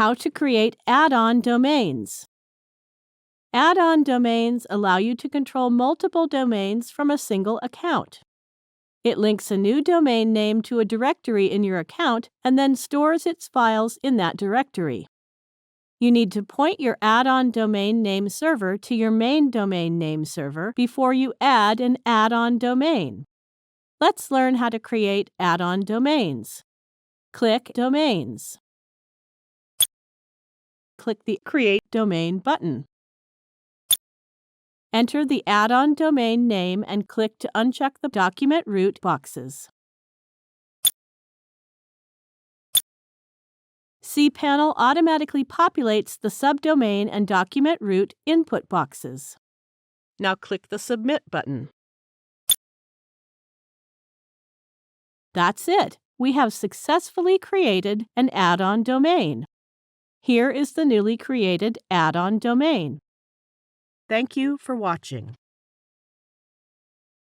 How to create add-on domains. Add-on domains allow you to control multiple domains from a single account. It links a new domain name to a directory in your account and then stores its files in that directory. You need to point your add-on domain name server to your main domain name server before you add an add-on domain. Let's learn how to create add-on domains. Click Domains. Click the Create Domain button. Enter the add-on domain name and click to uncheck the Document Root boxes. cPanel automatically populates the subdomain and document root input boxes. Now click the Submit button. That's it. We have successfully created an add-on domain. Here is the newly created add-on domain. Thank you for watching.